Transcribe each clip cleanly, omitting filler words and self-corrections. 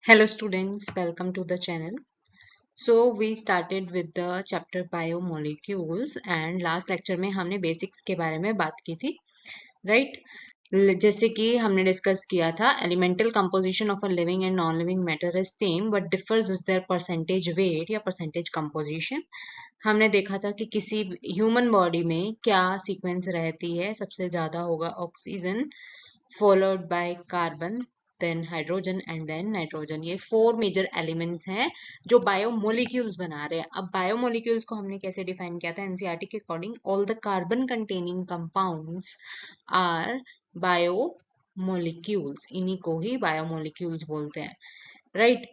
Hello students, welcome to the channel. So we started with the chapter biomolecules and last lecture में हमने basics के बारे में बात की थी, right? जैसे कि हमने डिस्कस किया था elemental composition of a living and non-living matter is same but differs is their percentage weight या percentage composition. हमने देखा था कि किसी ह्यूमन बॉडी में क्या सीक्वेंस रहती है, सबसे ज़्यादा होगा oxygen followed by carbon then hydrogen and then nitrogen. ये फोर मेजर एलिमेंट्स हैं जो बायोमोलिक्यूल्स बना रहे हैं. अब बायोमोलिक्यूल्स को हमने कैसे डिफाइन किया था? एनसीईआरटी के according all the carbon containing compounds are biomolecules. इन्हीं को ही बायोमोलिक्यूल्स बोलते हैं, राइट?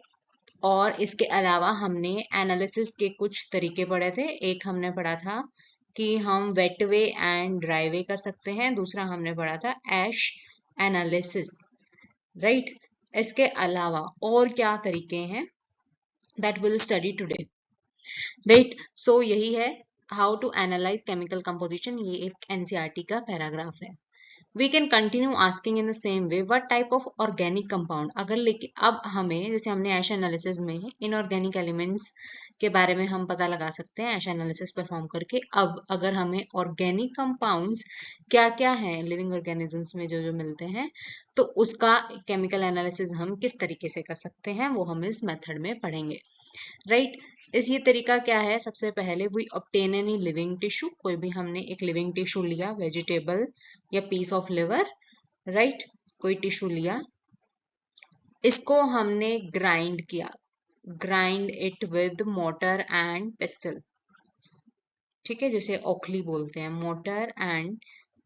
और इसके अलावा हमने एनालिसिस के कुछ तरीके पढ़े थे. एक हमने पढ़ा था कि हम वेट वे एंड ड्राई वे कर सकते हैं. दूसरा हमने पढ़ा था एश एनालिसिस, राइट? इसके अलावा और क्या तरीके हैं that will study today, right? So यही है how to analyse chemical composition. ये एक एनसीईआरटी का पैराग्राफ है. We can continue asking in the same way what type of organic compound. अगर लेकिन अब हमें, जैसे हमने एश एनालिसिस में इनऑर्गेनिक एलिमेंट्स के बारे में हम पता लगा सकते हैं एश एनालिसिस परफॉर्म करके. अब अगर हमें ऑर्गेनिक कंपाउंड्स क्या क्या हैं लिविंग ऑर्गेनिजम्स में जो जो मिलते हैं, तो उसका केमिकल एनालिसिस हम किस तरीके से कर सकते हैं वो हम इस मेथड में पढ़ेंगे, राइट? इस ये तरीका क्या है? सबसे पहले we obtain any living tissue. कोई भी हमने एक लिविंग टिश्यू लिया, वेजिटेबल या पीस ऑफ लिवर, राइट? कोई टिश्यू लिया, इसको हमने ग्राइंड किया, grind it with mortar and pestle. ठीक है, जिसे ओखली बोलते हैं. मोटर एंड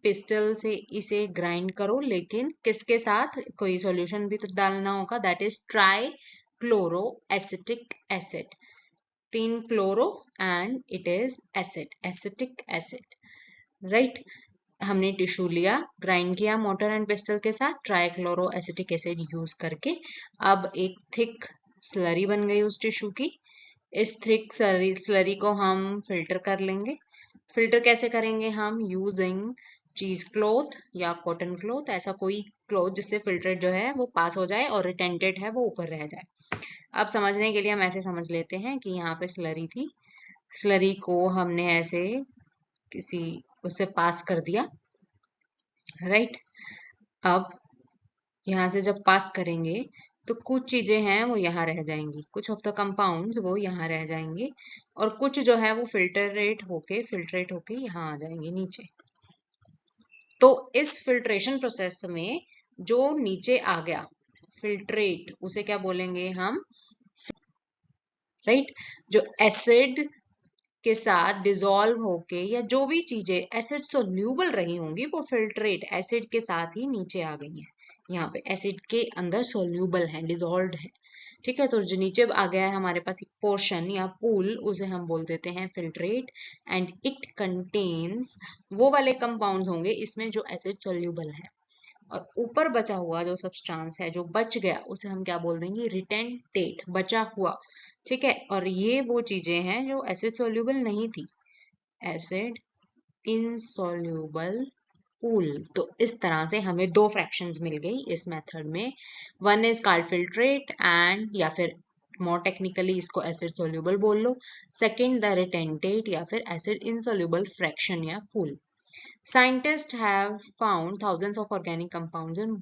पिस्टल से इसे ग्राइंड करो, लेकिन किसके साथ? कोई सॉल्यूशन भी तो डालना होगा, that is try chloro acetic acid. 3 chloro and it is acid, acetic acid, right? हमने टिश्यू लिया, ग्राइंड किया मोटर एंड पिस्टल के साथ ट्राइक्लोरो एसिटिक एसिड यूज करके. अब एक थिक स्लरी बन गई उस टिश्यू की. इस थिक स्लरी को हम फिल्टर कर लेंगे. फिल्टर कैसे करेंगे हम? यूजिंग चीज क्लॉथ या कॉटन क्लॉथ, ऐसा कोई क्लॉथ जिससे फिल्टर जो है वो पास हो जाए और रिटेंटेड है वो ऊपर रह जाए. अब समझने के लिए हम ऐसे समझ लेते हैं कि यहाँ पे स्लरी थी, स्लरी को हमने ऐसे किसी उससे पास कर दिया, राइट? अब यहाँ से जब पास करेंगे तो कुछ चीजें हैं वो यहाँ रह जाएंगी, कुछ ऑफ द कंपाउंड्स वो यहाँ रह जाएंगे, और कुछ जो है वो फिल्ट्रेट होके यहाँ आ जाएंगे नीचे. तो इस फिल्ट्रेशन प्रोसेस में जो नीचे आ गया फिल्ट्रेट, उसे क्या बोलेंगे हम? राइट? जो एसिड के साथ डिसॉल्व होके या जो भी चीजें एसिड सोल्यूबल रही होंगी वो फिल्ट्रेट एसिड के साथ ही नीचे आ गई हैं. यहाँ पे एसिड के अंदर सोल्यूबल है, डिसॉल्व्ड है. ठीक है, तो जो नीचे आ गया है हमारे पास एक पोर्शन या पूल, उसे हम बोल देते हैं फिल्ट्रेट. एंड इट कंटेन्स वो वाले कंपाउंड्स होंगे इसमें जो एसिड सोल्यूबल है, और ऊपर बचा हुआ जो सब्सटेंस है जो बच गया उसे हम क्या बोल देंगे? रिटेंटेट, बचा हुआ. ठीक है, और ये वो चीजें हैं जो एसिड सोल्यूबल नहीं थी, एसिड इनसोल्यूबल पूल. तो इस तरह से हमें दो फ्रैक्शंस मिल गई इस मेथड में. One is called filtrate and, या फिर मोर टेक्निकली इसको एसिड सोल्यूबल बोल लो. सेकंड द रिटेंटेट या फिर एसिड इनसोल्यूबल फ्रैक्शन या pool. Scientists have found thousands of organic compounds in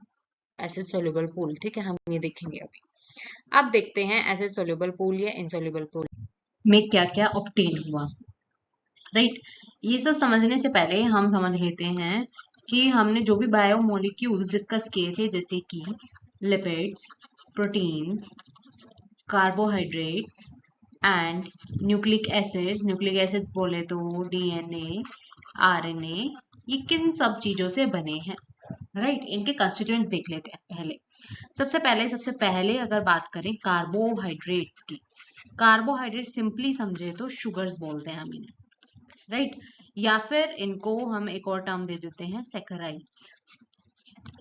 acid soluble pool. ठीक है, हम ये देखेंगे अभी. अब देखते हैं एसिड सोल्यूबल पूल या इनसोल्यूबल पूल में क्या क्या ऑब्टेन हुआ, राइट? ये सब समझने से पहले हम समझ लेते हैं कि हमने जो भी बायोमोलिक्यूल्स डिस्कस किए थे, जैसे कि lipids, proteins, carbohydrates and nucleic acids बोले तो डीएनए, आरएनए, ये किन सब चीजों से बने हैं, राइट? इनके कंस्टिट्यूएंट्स देख लेते हैं पहले. सबसे पहले अगर बात करें कार्बोहाइड्रेट्स की, कार्बोहाइड्रेट सिंपली समझे तो शुगर्स बोलते हैं हम इन्हें, राइट? या फिर इनको हम एक और टर्म दे देते हैं सैकराइड्स,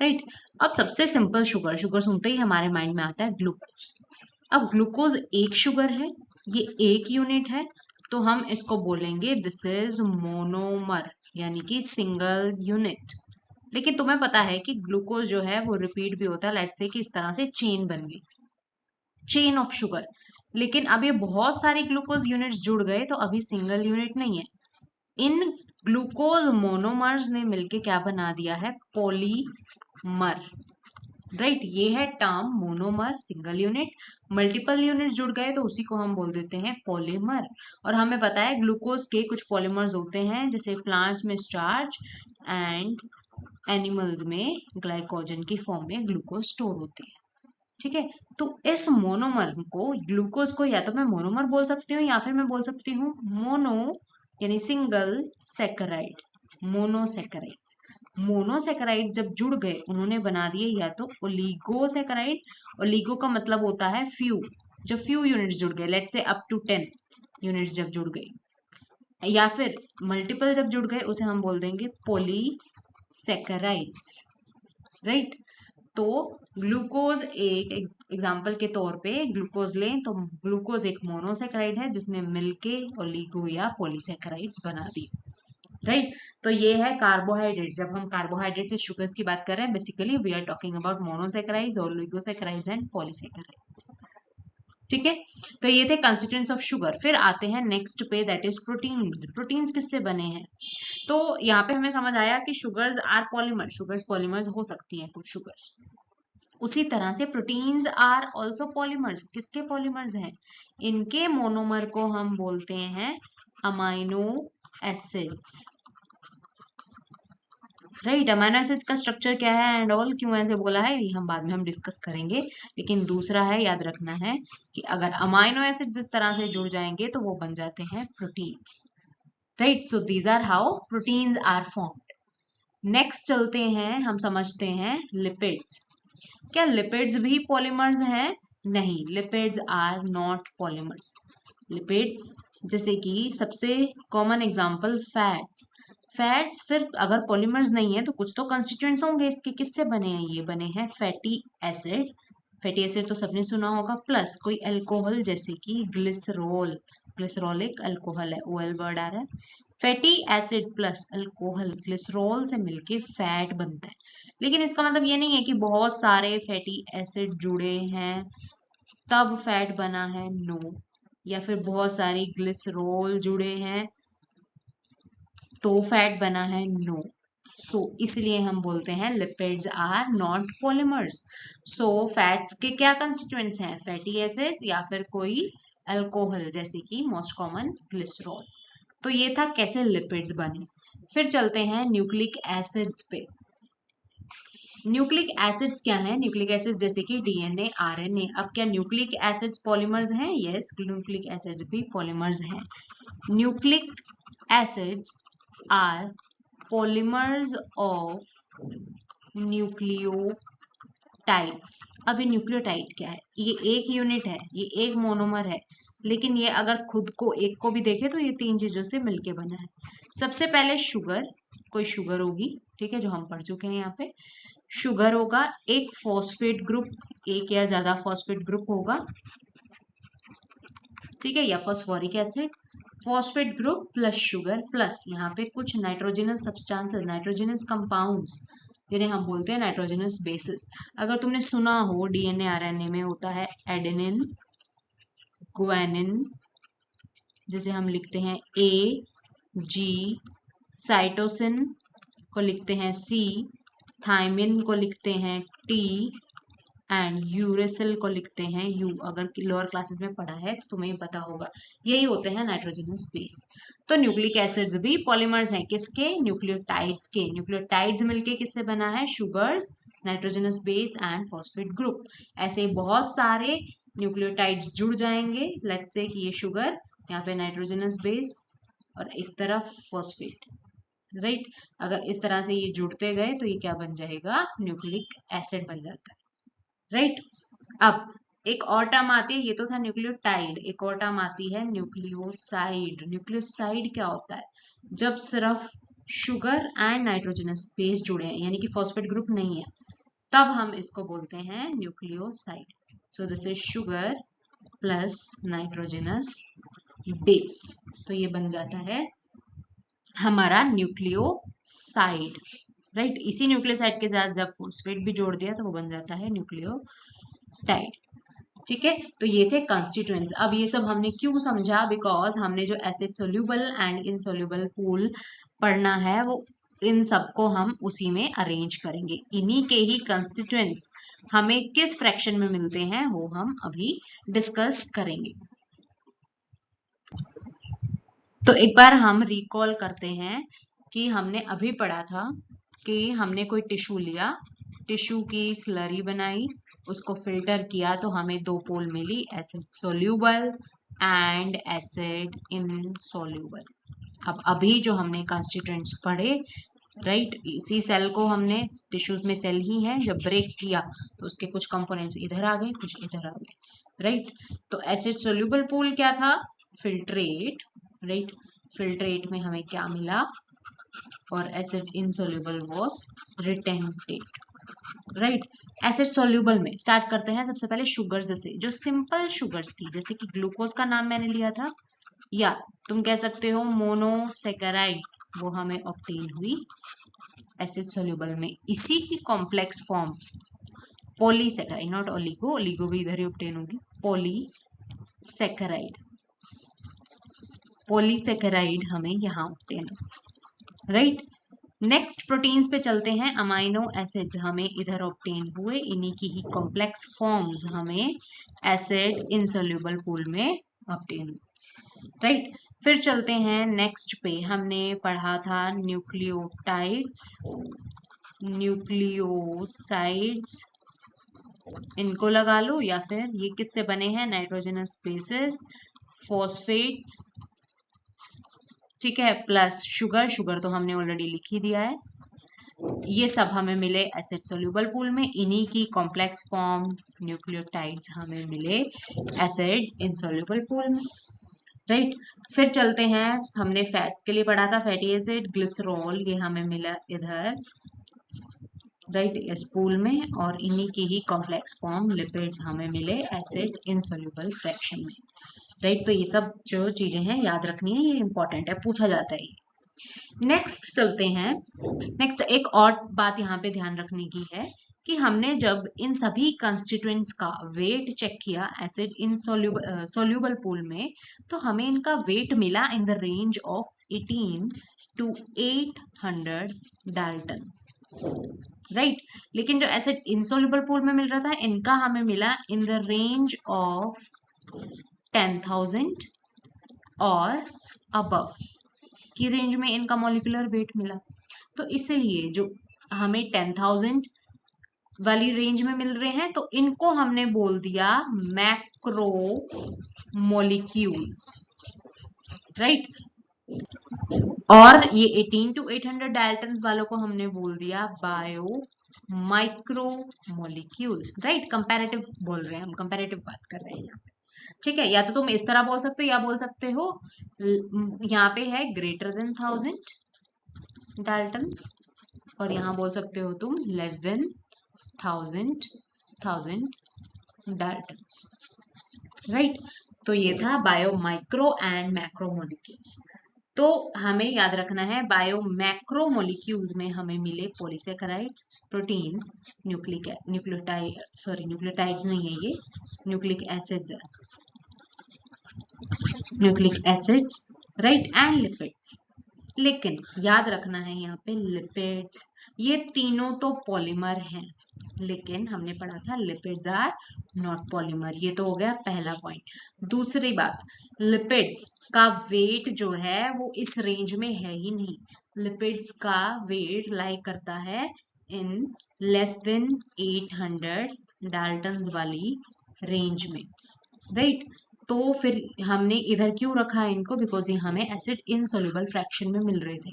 राइट? अब सबसे सिंपल शुगर, शुगर सुनते ही हमारे माइंड में आता है ग्लूकोज. अब ग्लूकोज एक शुगर है, ये एक यूनिट है, तो हम इसको बोलेंगे दिस इज मोनोमर, यानी कि सिंगल यूनिट. लेकिन तुम्हें पता है कि ग्लूकोज जो है वो रिपीट भी होता है. लेट्स से कि इस तरह से चेन बन गई, चेन ऑफ शुगर। लेकिन अब ये बहुत सारी ग्लूकोज यूनिट्स जुड़ गए तो अभी सिंगल यूनिट नहीं है। इन ग्लूकोज मोनोमर्स ने मिलके क्या बना दिया है, पॉलीमर। राइट, ये है term monomer, single unit. Multiple unit जुड़ गए तो उसी को हम बोल देते हैं पॉलीमर। और हमें पता है ग्लूकोज के कुछ पॉलीमर्स होते हैं, जैसे प्लांट्स में स्टार्च एंड एनिमल्स में ग्लाइकोजन की फॉर्म में ग्लूकोज स्टोर होते हैं। ठीक है, तो इस मोनोमर को, ग्लूकोज को या तो मैं मोनोमर बोल सकती हूँ या फिर मैं बोल सकती हूँ मोनो यानी सिंगल सैकराइड, मोनोसैकराइड्स। मोनोसैकराइड जब जुड़ गए उन्होंने बना दिए या तो ओलिगोसैकराइड, ओलिगो का मतलब होता है फ्यू, जब फ्यू यूनिट्स जुड़ गए, let's say up to 10 units जब जुड़ गई, या फिर मल्टीपल जब जुड़ गए उसे हम बोल देंगे पॉलीसैकराइड्स। राइट, तो ग्लूकोज एक एग्जाम्पल के तौर पे ग्लूकोज लें तो ग्लूकोज एक मोनोसैकराइड है जिसने मिलके ओलिगो या पॉलीसैकराइड्स बना दी। राइट, तो ये है कार्बोहाइड्रेट। जब हम कार्बोहाइड्रेट से शुगर्स की बात कर रहे हैं, basically we are talking about monosaccharides, oligosaccharides and polysaccharides. ठीक है, तो ये थे कंस्टिट्यूएंट्स ऑफ शुगर। फिर आते हैं नेक्स्ट पे, दैट इज प्रोटीन्स। प्रोटीन्स किससे बने हैं? तो यहाँ पे हमें समझ आया कि sugars are polymer, sugars polymers हो सकती हैं कुछ शुगर्स। उसी तरह से प्रोटीन्स आर ऑल्सो पॉलीमर्स। किसके पॉलीमर्स हैं? इनके मोनोमर को हम बोलते हैं amino acids. Right, amino acids का स्ट्रक्चर क्या है एंड ऑल, क्यों ऐसे बोला है, ये हम बाद में डिस्कस करेंगे। लेकिन दूसरा है, याद रखना है कि अगर अमाइनो एसिड्स इस तरह से जुड़ जाएंगे तो वो बन जाते हैं proteins. Right, so these are how proteins are formed. Next चलते हैं, हम समझते हैं लिपिड्स। क्या लिपिड्स भी पॉलीमर्स हैं? नहीं, lipids are not polymers. Lipids जैसे कि सबसे कॉमन एग्जांपल फैट्स। फैट्स फिर अगर पॉलीमर्स नहीं है तो कुछ तो कंस्टिट्यूएंट्स होंगे इसके। किससे बने हैं? ये बने हैं फैटी एसिड। फैटी एसिड तो सबने सुना होगा, प्लस कोई अल्कोहल जैसे कि ग्लिसरॉल। ग्लिसरॉल एक अल्कोहल है, OL वर्ड आ रहा है। Fatty acid plus alcohol glycerol से मिलके फैट बनता है। लेकिन इसका मतलब ये नहीं है कि बहुत सारे फैटी एसिड जुड़े हैं तब फैट बना है, नो। या फिर बहुत सारी ग्लिसरॉल जुड़े हैं तो फैट बना है, नो। सो इसलिए हम बोलते हैं lipids are not polymers. So fats के क्या कंस्टिट्यूएंट्स हैं? फैटी एसिड्स या फिर कोई अल्कोहल जैसे कि मोस्ट कॉमन ग्लिसरॉल। तो ये था कैसे लिपिड्स बने। फिर चलते हैं न्यूक्लिक एसिड्स पे। न्यूक्लिक एसिड्स क्या है? न्यूक्लिक एसिड्स जैसे कि डीएनए, आरएनए। अब क्या न्यूक्लिक एसिड्स पॉलीमर्स हैं? यस, न्यूक्लिक एसिड्स भी पॉलीमर्स हैं। Nucleic acids are polymers of nucleotides. अब ये न्यूक्लियोटाइड क्या है? ये एक यूनिट है, ये एक मोनोमर है, लेकिन ये अगर खुद को एक को भी देखे तो ये तीन चीजों से मिलके बना है। सबसे पहले शुगर, कोई शुगर होगी, ठीक है, जो हम पढ़ चुके हैं यहाँ पे। शुगर होगा, एक फॉस्फेट ग्रुप, एक या ज्यादा फॉस्फेट ग्रुप होगा, ठीक है, या phosphoric acid. Phosphate group plus sugar plus यहाँ पे कुछ नाइट्रोजनस सब्सटेंसेस, नाइट्रोजनस कंपाउंड्स जिन्हें हम बोलते हैं नाइट्रोजनस बेसिस। अगर तुमने सुना हो डीएनए आरएनए में होता है एडेनिन, ग्वानिन, जैसे हम लिखते हैं ए जी, साइटोसिन को लिखते हैं सी, थायमिन को लिखते हैं टी एंड यूरेसिल को लिखते हैं यू। अगर लोअर क्लासेस में पढ़ा है तो तुम्हें पता होगा, यही होते हैं नाइट्रोजनस बेस। तो न्यूक्लिक एसिड्स भी पॉलीमर्स हैं, किसके? न्यूक्लियोटाइड्स के। न्यूक्लियोटाइड्स मिलके किससे बना है? Sugars, nitrogenous base and phosphate group. ऐसे बहुत सारे न्यूक्लियोटाइड्स जुड़ जाएंगे, लेट्स से कि ये शुगर, यहाँ पे नाइट्रोजनस बेस और एक तरफ फॉस्फेट। राइट, अगर इस तरह से ये जुड़ते गए तो ये क्या बन जाएगा? न्यूक्लिक एसिड बन जाता है। राइट, अब एक और टर्म आती है, ये तो था न्यूक्लियोटाइड, एक और टर्म आती है न्यूक्लियोसाइड। न्यूक्लियोसाइड क्या होता है? जब सिर्फ शुगर एंड नाइट्रोजनस बेस जुड़े हैं, यानी कि फॉस्फेट ग्रुप नहीं है, तब हम इसको बोलते हैं nucleoside. So this is sugar plus nitrogenous base, तो ये बन जाता है हमारा न्यूक्लियोसाइड। राइट, इसी न्यूक्लियोसाइड के साथ जब फॉस्फेट भी जोड़ दिया तो वो बन जाता है न्यूक्लियोटाइड। ठीक है, तो ये थे कंस्टिट्यूएंट्स। अब ये सब हमने क्यों समझा, बिकॉज हमने जो acid soluble and insoluble pool पढ़ना है वो इन सबको हम उसी में अरेंज करेंगे। इन्हीं के ही कंस्टिट्यूएंट्स हमें किस फ्रैक्शन में मिलते हैं वो हम अभी डिस्कस करेंगे। तो एक बार हम रिकॉल करते हैं कि हमने अभी पढ़ा था कि हमने कोई टिश्यू लिया, टिश्यू की स्लरी बनाई, उसको फिल्टर किया तो हमें दो पोल मिली, acid soluble and acid insoluble. अब अभी जो हमने कंस्टिट्यूएंट्स पढ़े, राइट, इसी सेल को हमने, टिश्यूज में सेल ही है, जब ब्रेक किया तो उसके कुछ कंपोनेंट्स इधर आ गए, कुछ इधर आ गए, राइट। तो एसिड सोल्यूबल पूल क्या था, फिल्ट्रेट, राइट, फिल्ट्रेट में हमें क्या मिला, और acid insoluble was retentate, right. Acid soluble में स्टार्ट करते हैं सबसे पहले शुगर से, जो सिंपल शुगर्स थी, जैसे कि ग्लूकोज का नाम मैंने लिया था, या तुम कह सकते हो मोनोसेकेराइड, वो हमें ऑब्टेन हुई एसिड सोल्यूबल में। इसी की complex form polysaccharide, not oligo, oligo भी इधर ही ऑब्टेन होगी, पॉलीसेकेराइड, पॉलीसेकेराइड हमें यहाँ ऑब्टेन हो, राइट। नेक्स्ट प्रोटीन्स पे चलते हैं, अमाइनो एसिड हमें इधर ऑब्टेन हुए, इन्हीं की ही कॉम्प्लेक्स फॉर्म्स हमें एसिड इनसोल्यूबल पूल में ऑब्टेन हुए, राइट। फिर चलते हैं नेक्स्ट पे, हमने पढ़ा था न्यूक्लियोटाइड्स, न्यूक्लियोसाइड्स, इनको लगा लो, या फिर ये किससे बने हैं, नाइट्रोजनस बेसिस, फॉस्फेट्स, ठीक है, प्लस शुगर, शुगर तो हमने ऑलरेडी लिख ही दिया है। ये सब हमें मिले एसिड सोल्यूबल पूल में, इन्हीं की कॉम्प्लेक्स फॉर्म न्यूक्लियोटाइड्स हमें मिले एसिड इनसोल्यूबल पूल में, राइट। फिर चलते हैं, हमने फैट्स के लिए पढ़ा था फैटी एसिड, ग्लिसरॉल, ये हमें मिला इधर, राइट, इस पूल में, और इन्हीं की ही कॉम्प्लेक्स फॉर्म लिपिड्स हमें मिले एसिड इनसोल्यूबल फ्रैक्शन में, राइट। तो ये सब जो चीजें हैं याद रखनी है, ये इंपॉर्टेंट है, पूछा जाता है। नेक्स्ट चलते हैं, नेक्स्ट एक और बात यहाँ पे ध्यान रखने की है कि हमने जब इन सभी कंस्टिट्यूएंट्स का वेट चेक किया एसिड इन सोल्यूबल पूल में, तो हमें इनका वेट मिला in the range of 18 to 800 Dalton's, right. लेकिन जो एसिड इनसोल्यूबल पूल में मिल रहा था, इनका हमें मिला इन द रेंज ऑफ 10,000 और अबव की रेंज में इनका मॉलिक्यूलर वेट मिला। तो इसलिए जो हमें 10,000 वाली रेंज में मिल रहे हैं, तो इनको हमने बोल दिया मैक्रो मॉलिक्यूल्स, राइट। और ये 18 to 800 डाल्टन्स वालों को हमने बोल दिया bio micro molecules, right. Comparative बोल रहे हैं हम, कंपैरेटिव बात कर रहे हैं यहाँ पे, ठीक है। या तो तुम इस तरह बोल सकते हो, या बोल सकते हो यहाँ पे है ग्रेटर देन 1000 डाल्टन्स, और यहाँ बोल सकते हो तुम लेस देन 1000 डाल्टन्स, राइट। तो ये था bio micro and macro molecules. तो हमें याद रखना है, बायो मैक्रो मॉलिक्यूल्स में हमें मिले पॉलीसेकेराइड्स, प्रोटीन्स, न्यूक्लियोटाइड्स नहीं है ये, न्यूक्लिक एसिड्स है, nucleic acids, right, and lipids. लेकिन याद रखना है यहाँ पे लिपिड्स, ये तीनों तो पॉलीमर हैं, लेकिन हमने पढ़ा था लिपिड्स आर नॉट पॉलीमर, ये तो हो गया पहला पॉइंट। दूसरी बात, लिपिड्स का वेट जो है वो इस रेंज में है ही नहीं, लिपिड्स का वेट लाई करता है इन लेस देन 800 डाल्टन्स वाली रेंज में, राइट। तो फिर हमने इधर क्यों रखा है इनको, बिकॉज ये हमें एसिड इनसोल्यूबल फ्रैक्शन में मिल रहे थे।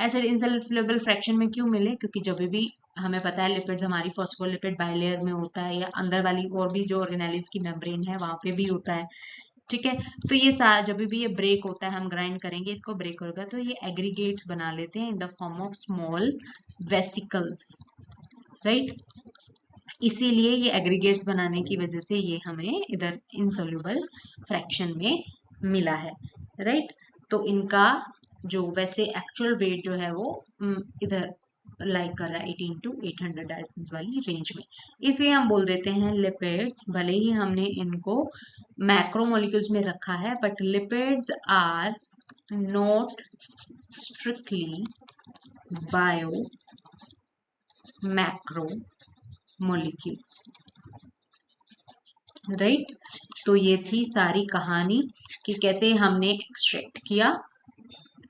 एसिड इनसोल्यूबल फ्रैक्शन में क्यों मिले, क्योंकि जब भी हमें पता है लिपिड्स हमारी फॉस्फोलिपिड बाइलेयर में होता है, या अंदर वाली और भी जो ऑर्गेनेलिस की मेम्ब्रेन है वहां पे भी होता है, ठीक है। तो ये जब भी ये ब्रेक होता है, हम ग्राइंड करेंगे इसको, ब्रेक होगा तो ये एग्रीगेट्स बना लेते हैं in the form of small vesicles, right. इसीलिए ये एग्रीगेट्स बनाने की वजह से ये हमें इधर इनसोल्यूबल फ्रैक्शन में मिला है, राइट। तो इनका जो वैसे एक्चुअल वेट जो है वो इधर लाइक कर रहा है 18 to 800 डाल्टन वाली रेंज में, इसलिए हम बोल देते हैं लिपिड्स। भले ही हमने इनको मैक्रोमोलिक्यूल्स में रखा है, but lipids are not strictly bio macromolecules, right. तो ये थी सारी कहानी कि कैसे हमने एक्सट्रैक्ट किया,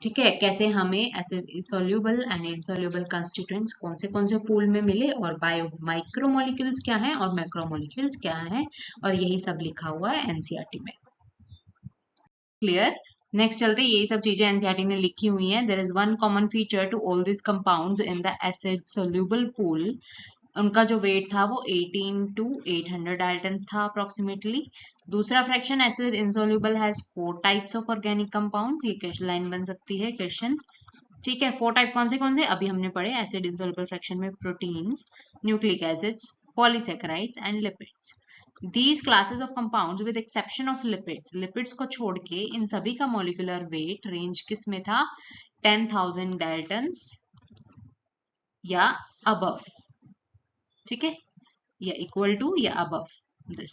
ठीक है, कैसे हमें ऐसे सोल्यूबल एंड इनसोल्यूबल कंस्टिट्यूएंट्स कौन से पूल में मिले, और बायो माइक्रोमोलिक्यूल्स क्या हैं और मैक्रोमोलिक्यूल्स क्या हैं, और यही सब लिखा हुआ है एनसीईआरटी में। क्लियर। नेक्स्ट चलते, यही सब चीजें एनसीईआरटी ने लिखी हुई हैं। There is one common feature to all this compounds in the acid soluble pool. उनका जो वेट था वो 18 to 800 डाल्टन्स था अप्रोक्सीमेटली। दूसरा fraction, acid insoluble has 4 types of organic compounds. ये क्वेश्चन लाइन बन सकती है क्वेश्चन, ठीक है। 4 टाइप कौन से अभी हमने पढ़े एसिड इनसोल्यूबल फ्रैक्शन में, proteins, nucleic acids, polysaccharides and lipids. These classes of compounds with exception of lipids को छोड़ के इन सभी का मॉलिक्यूलर वेट रेंज किस में था, 10,000 डाल्टन्स या अबव, ठीक है, या इक्वल टू या above this,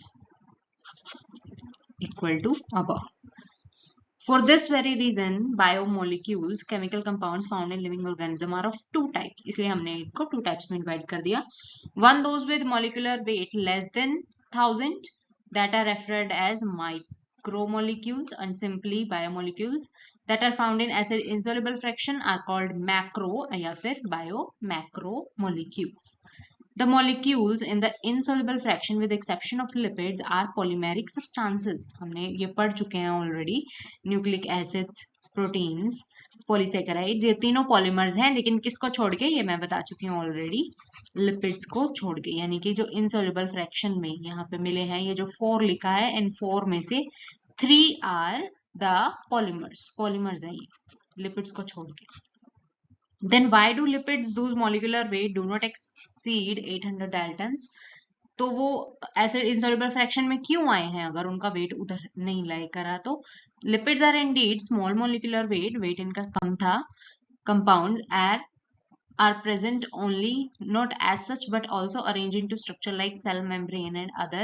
equal to above. For this very reason, biomolecules, chemical compounds found in living organism are of two types. इसलिए हमने इनको two types में divide कर दिया. One, those with molecular weight less than 1000 that are referred as micromolecules, and simply biomolecules that are found in acid insoluble fraction are called macro या फिर biomacromolecules. The molecules in the insoluble fraction with exception of lipids are polymeric substances. हमने ये पढ़ चुके हैं already, nucleic acids, proteins, polysaccharides, ये तीनों polymers हैं, लेकिन किसको छोड़ के, ये मैं बता चुकी हूँ ऑलरेडी, लिपिड्स को छोड़ के। यानी कि जो इनसोल्यूबल फ्रैक्शन में यहाँ पे मिले हैं, ये जो 4 लिखा है, इन 4 में से 3 आर द पॉलीमर्स हैं ये लिपिड्स को छोड़ के। Then why do lipids whose molecular weight do not exceed 800 daltons, तो वो एसिड इनसॉल्युबल फ्रैक्शन में क्यों आए हैं अगर उनका वेट उधर नहीं लाई करा तो? Lipids are indeed small molecular weight इनका कम था, compounds are present only not as such but also arranged into structure like cell membrane and other.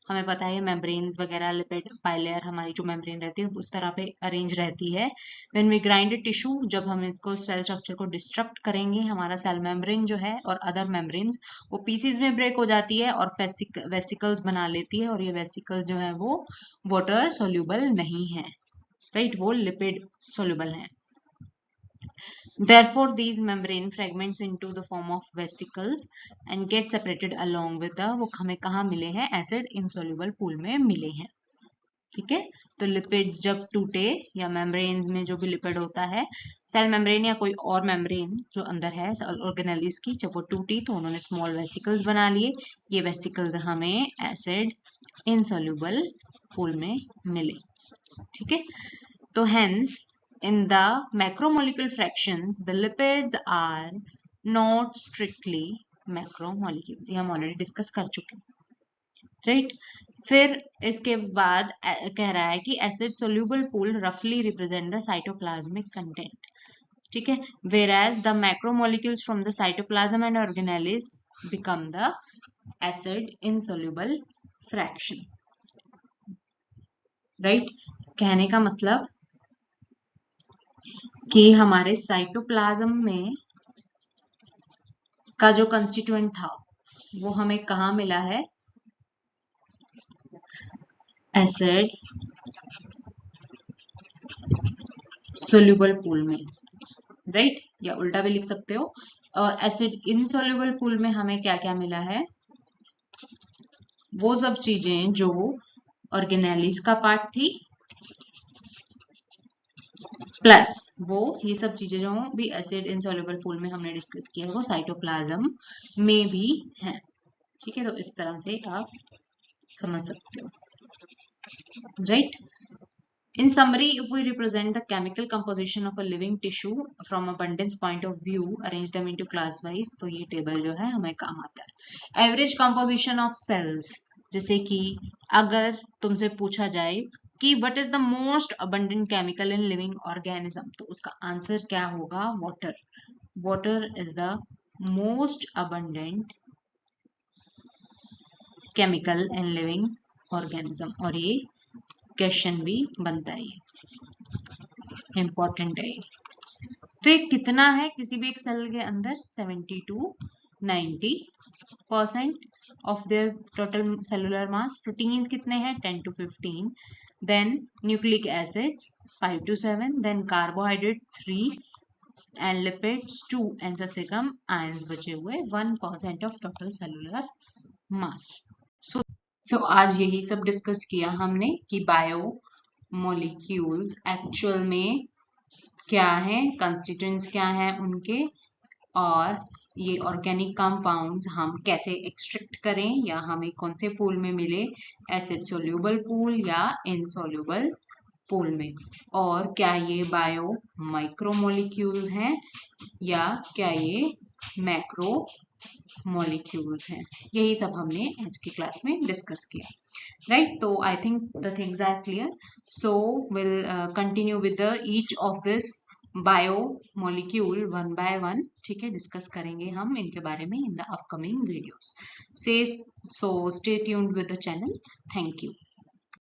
हमें पता है membranes वगैरह, लिपिड बाइलेयर हमारी जो membrane रहती है उस तरह पे अरेंज रहती है। when we grind a tissue, जब हम इसको सेल स्ट्रक्चर को डिस्ट्रक्ट करेंगे, हमारा सेल मेम्ब्रेन जो है और अदर मेम्ब्रेन्स वो पीसीज में ब्रेक हो जाती है और वेसिकल्स बना लेती है, और ये वेसिकल्स जो है वो वाटर सोल्यूबल नहीं है, राइट, वो लिपिड सोल्यूबल है। Therefore, these membrane fragments into the form of vesicles and get separated along with the, वो हमें कहाँ मिले हैं, एसिड इनसोल्यूबल पूल में मिले हैं, ठीक है। तो लिपिड्स जब टूटे या मेम्ब्रेन्स में जो भी लिपिड होता है, सेल मेम्ब्रेन या कोई और मेम्ब्रेन जो अंदर है ऑर्गेनेलिस की, जब वो टूटी तो उन्होंने स्मॉल वेसिकल्स बना लिए, ये वेसिकल्स हमें एसिड इनसोल्यूबल पूल में मिले, ठीक है। तो hence in the macromolecule fractions, the lipids are not strictly macromolecules. ये हम ऑलरेडी डिस्कस कर चुके हैं, राइट। फिर इसके बाद कह रहा है कि एसिड सोल्यूबल पूल रफली रिप्रेजेंट द साइटोप्लाज्मिक कंटेंट, ठीक है, whereas the macromolecules from the cytoplasm and organelles become the acid insoluble fraction, right. कहने का मतलब कि हमारे साइटोप्लाज्म में का जो कंस्टिट्यूएंट था वो हमें कहाँ मिला है, एसिड सोल्यूबल पूल में, राइट, या उल्टा भी लिख सकते हो। और एसिड इनसोल्यूबल पूल में हमें क्या क्या मिला है, वो सब चीजें जो ऑर्गेनेलिस का पार्ट थी, प्लस वो ये सब चीजें जो भी एसिड इनसोल्यूबल पूल में हमने डिस्कस किया है वो साइटोप्लाज्म में भी हैं, ठीक है। तो इस तरह से आप समझ सकते हो, right. In summary, if we represent the chemical composition of a living tissue from abundance point of view, arrange them into class wise, तो ये टेबल जो है हमें काम आता है। Average composition of cells, जैसे कि अगर तुमसे पूछा जाए कि what is the most abundant chemical in living organism, तो उसका आंसर क्या होगा, water. Water is the most abundant chemical in living organism, और ये क्वेश्चन भी बनता है, ये इंपॉर्टेंट है। तो ये कितना है किसी भी एक सेल के अंदर? 70 to 90% of their total cellular mass. Proteins कितने हैं? 10 to 15, then nucleic acids 5 to 7, then carbohydrate 3 and lipids 2, and सबसे कम आयंस बचे हुए 1% of total cellular mass. So आज यही सब डिस्कस किया हमने कि बायो मॉलिक्यूल्स एक्चुअल में क्या है, कंस्टिट्यूएंट्स क्या हैं उनके, और ये ऑर्गेनिक कंपाउंड्स हम कैसे एक्सट्रैक्ट करें या हमें कौन से पूल में मिले, एसिड सोल्यूबल पूल या इनसोल्यूबल पूल में, और क्या ये बायो माइक्रोमोलिक्यूल्स हैं या क्या ये मैक्रो मॉलिक्यूल्स हैं। यही सब हमने आज की क्लास में डिस्कस किया, राइट? तो I think the things are clear, so will continue with the each of this bio molecule one by one, ठीक है? डिस्कस करेंगे हम इनके बारे में in the upcoming videos. So stay tuned with the channel. Thank you.